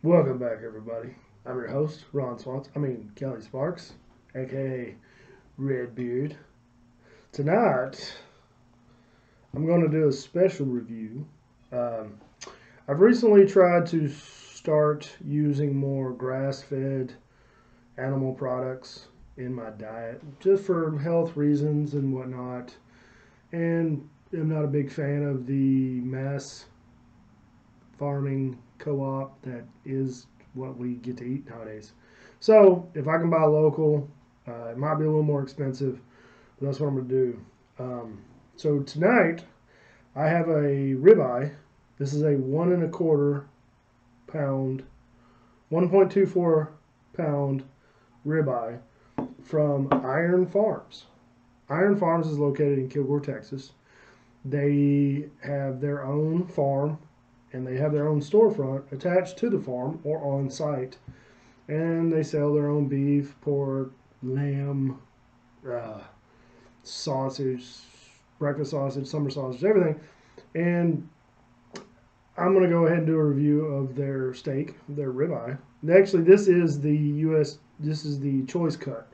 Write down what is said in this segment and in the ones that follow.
Welcome back, everybody. I'm your host, Kelly Sparks, aka Redbeard. Tonight, I'm going to do a special review. Um, I've recently tried to start using more grass-fed animal products in my diet, just for health reasons and whatnot. And I'm not a big fan of the mass farming co-op that is what we get to eat nowadays. So if I can buy local, it might be a little more expensive, but that's what I'm going to do. So tonight I have a ribeye. This is a 1.25 pound, 1.24 pound ribeye from Iron Farms. Iron Farms is located in Kilgore, Texas. They have their own farm and they have their own storefront attached to the farm or on site. And they sell their own beef, pork, lamb, sausage, breakfast sausage, summer sausage, everything. And I'm going to go ahead and do a review of their steak, their ribeye. Actually, this is the choice cut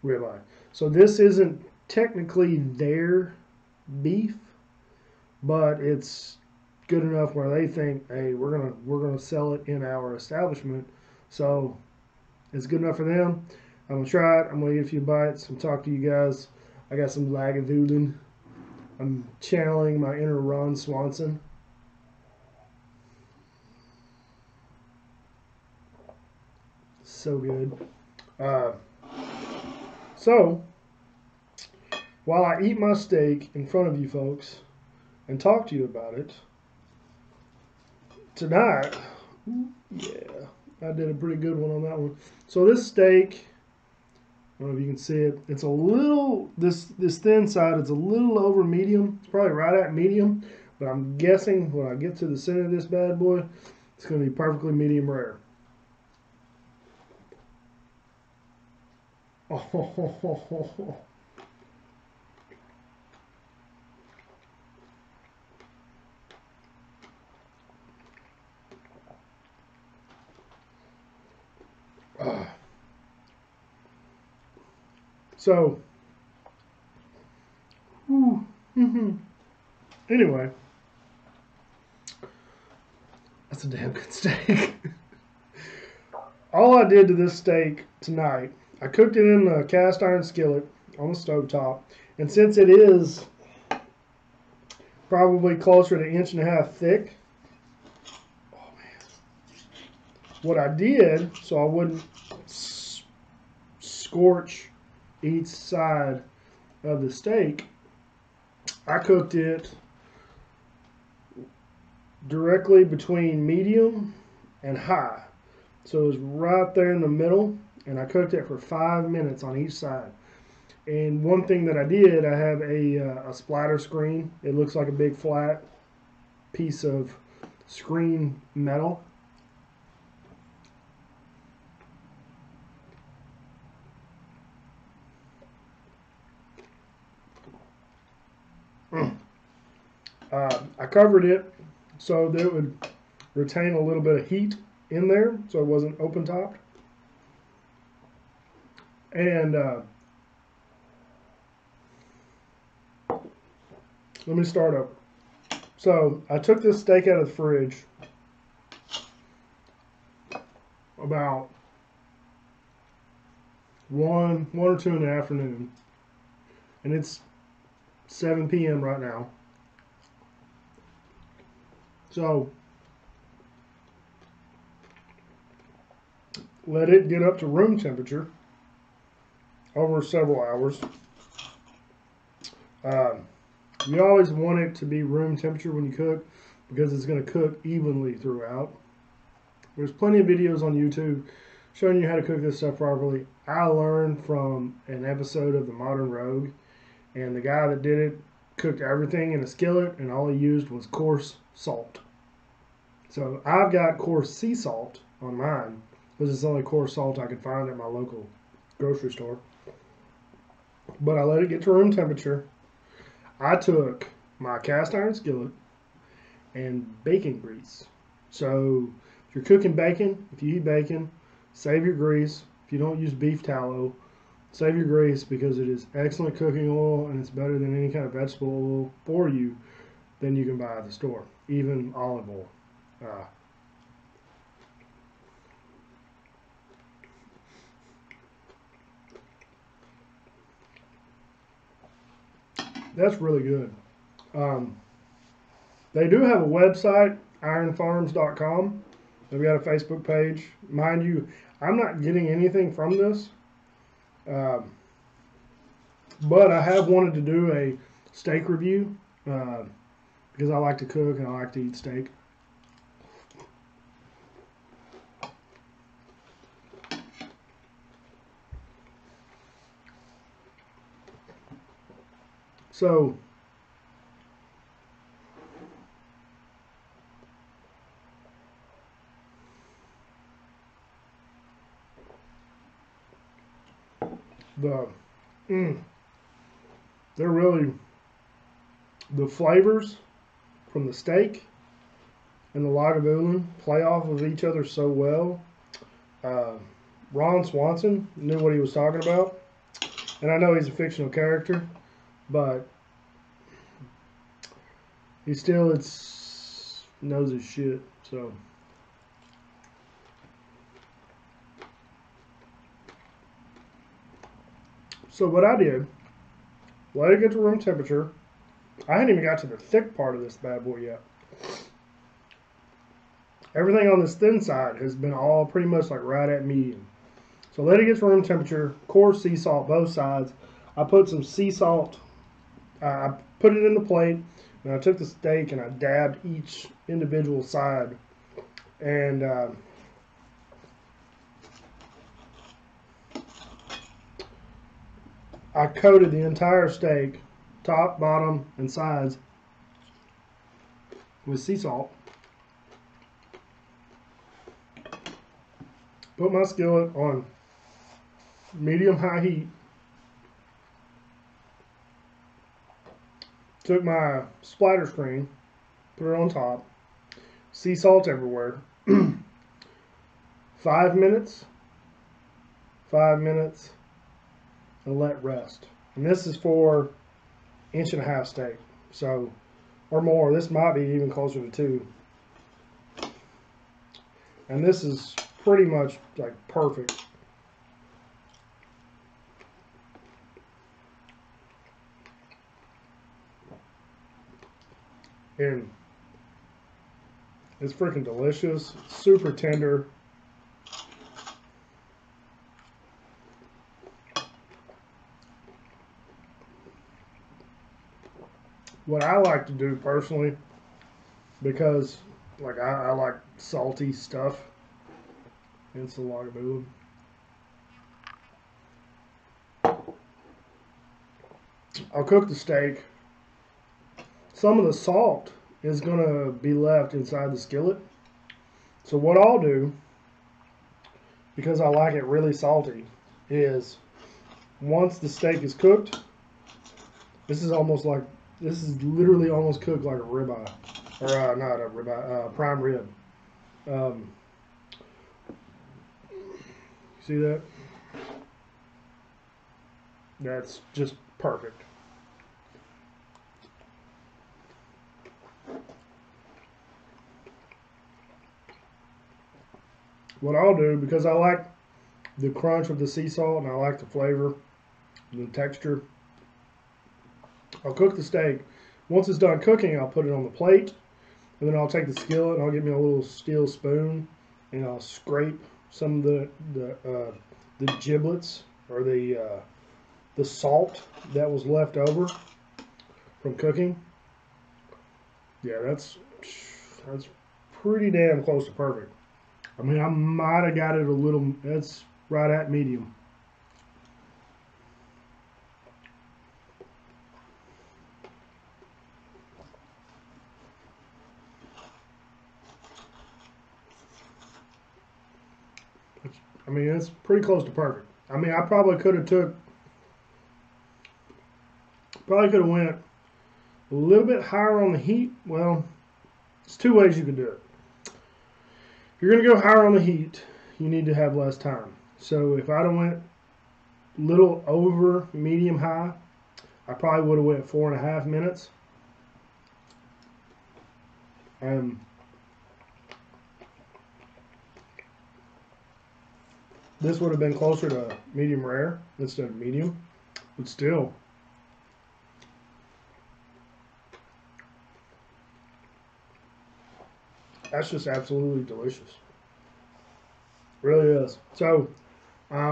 ribeye. So this isn't technically their beef, but it's good enough where they think, hey, we're gonna sell it in our establishment, so it's good enough for them. I'm gonna try it. I'm gonna eat a few bites and talk to you guys. I got some Lagavulin. I'm channeling my inner Ron Swanson. So good. So while I eat my steak in front of you folks and talk to you about it, tonight, yeah, I did a pretty good one on that one. So this steak, I don't know if you can see it. It's a little, this thin side, it's a little over medium. It's probably right at medium, but I'm guessing when I get to the center of this bad boy, it's going to be perfectly medium rare. Oh, so, anyway, that's a damn good steak. All I did to this steak tonight, I cooked it in a cast iron skillet on the stove top, and since it is probably closer to 1.5 inches thick, oh man, what I did so I wouldn't scorch each side of the steak, I cooked it directly between medium and high. So it was right there in the middle, and I cooked it for 5 minutes on each side. And one thing that I did, I have a splatter screen. It looks like a big flat piece of screen metal. I covered it so that it would retain a little bit of heat in there, so it wasn't open topped. And let me start over. So I took this steak out of the fridge about 1 or 2 in the afternoon, and it's 7 p.m. right now. So let it get up to room temperature over several hours. You always want it to be room temperature when you cook because it's going to cook evenly throughout. There's plenty of videos on YouTube showing you how to cook this stuff properly. I learned from an episode of The Modern Rogue, and the guy that did it cooked everything in a skillet, and all he used was coarse salt. So I've got coarse sea salt on mine, because it's the only coarse salt I could find at my local grocery store. But I let it get to room temperature. I took my cast iron skillet and bacon grease. So If you're cooking bacon, if you eat bacon, save your grease. If you don't use beef tallow, save your grease because it is excellent cooking oil and it's better than any kind of vegetable oil for you than you can buy at the store, even olive oil. That's really good. They do have a website, ironfarms.com. They've got a Facebook page. Mind you, I'm not getting anything from this, but I have wanted to do a steak review because I like to cook and I like to eat steak. So, they're really, the flavors from the steak and the Lagavulin play off of each other so well. Ron Swanson knew what he was talking about, and I know he's a fictional character, but he still knows his shit. So what I did, let it get to room temperature. I hadn't even got to the thick part of this bad boy yet. Everything on this thin side has been all pretty much like right at medium. So let it get to room temperature. Coarse sea salt both sides. I put some sea salt. I put it in the plate, and I took the steak and I dabbed each individual side, and I coated the entire steak, top, bottom, and sides, with sea salt. Put my skillet on medium-high heat. Took my splatter screen, put it on top, sea salt everywhere. 5 minutes, and let rest. And this is for 1.5 inch steak, so, or more. This might be even closer to 2. And this is pretty much like perfect. And it's freaking delicious. It's super tender. What I like to do personally, because like I like salty stuff, it's the Lagavulin. I'll cook the steak. Some of the salt is going to be left inside the skillet. So what I'll do, because I like it really salty, is once the steak is cooked, this is literally almost cooked like a ribeye. Or not a ribeye, prime rib. See that? That's just perfect. What I'll do, because I like the crunch of the sea salt and I like the flavor, the texture, I'll cook the steak. Once it's done cooking, I'll put it on the plate, and then I'll take the skillet and I'll get me a little steel spoon and I'll scrape some of the giblets or the salt that was left over from cooking. Yeah, that's pretty damn close to perfect. I mean, I might have got it a little, that's right at medium. I mean, it's pretty close to perfect. I mean, I probably could have went a little bit higher on the heat. Well, there's 2 ways you can do it. If you're going to go higher on the heat, you need to have less time. So if I'd have went little over medium high, I probably would have went 4.5 minutes. This would have been closer to medium rare instead of medium, but still. That's just absolutely delicious. Really is. So, I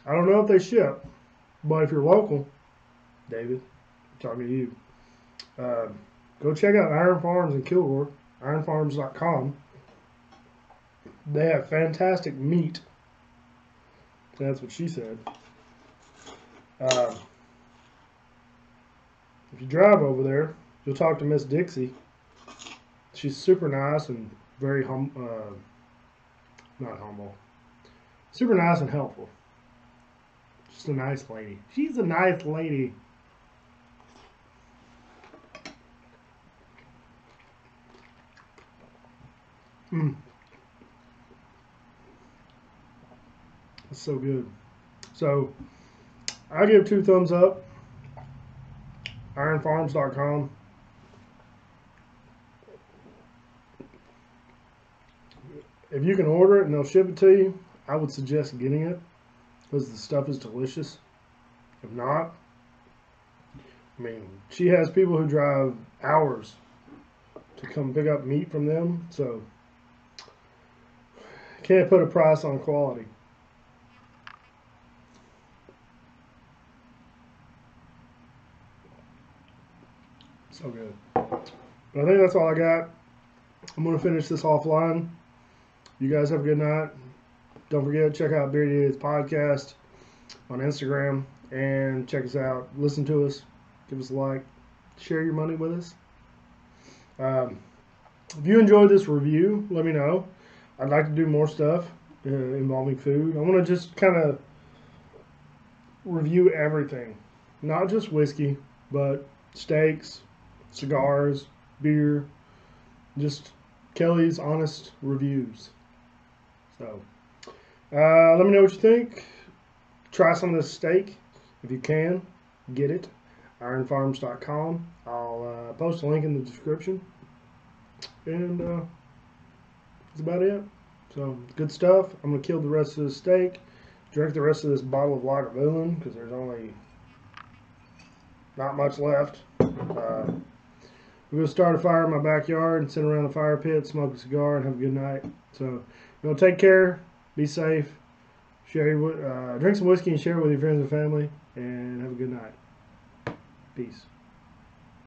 don't know if they ship, but if you're local, David, I'm talking to you, go check out Iron Farms in Kilgore, ironfarms.com. They have fantastic meat. That's what she said. If you drive over there, you'll talk to Miss Dixie. She's super nice and very not humble. Super nice and helpful. Just a nice lady. She's a nice lady. It's so good. So, I give 2 thumbs up. Ironfarms.com. If you can order it and they'll ship it to you, I would suggest getting it because the stuff is delicious. If not, I mean, she has people who drive hours to come pick up meat from them, so can't put a price on quality. So good. But I think that's all I got. I'm going to finish this offline. You guys have a good night. Don't forget, check out Beardy Idiots Podcast on Instagram and check us out. Listen to us. Give us a like. Share your money with us. If you enjoyed this review, let me know. I'd like to do more stuff involving food. I want to just kind of review everything. Not just whiskey, but steaks, cigars, beer, just Kelly's honest reviews. So, let me know what you think. Try some of this steak if you can. Get it. ironfarms.com. I'll post a link in the description. And that's about it. So, good stuff. I'm going to kill the rest of the steak. Drink the rest of this bottle of Lagavulin because there's only not much left. We're going to start a fire in my backyard and sit around the fire pit, smoke a cigar, and have a good night. So, take care, be safe, share drink some whiskey and share it with your friends and family, and have a good night. Peace.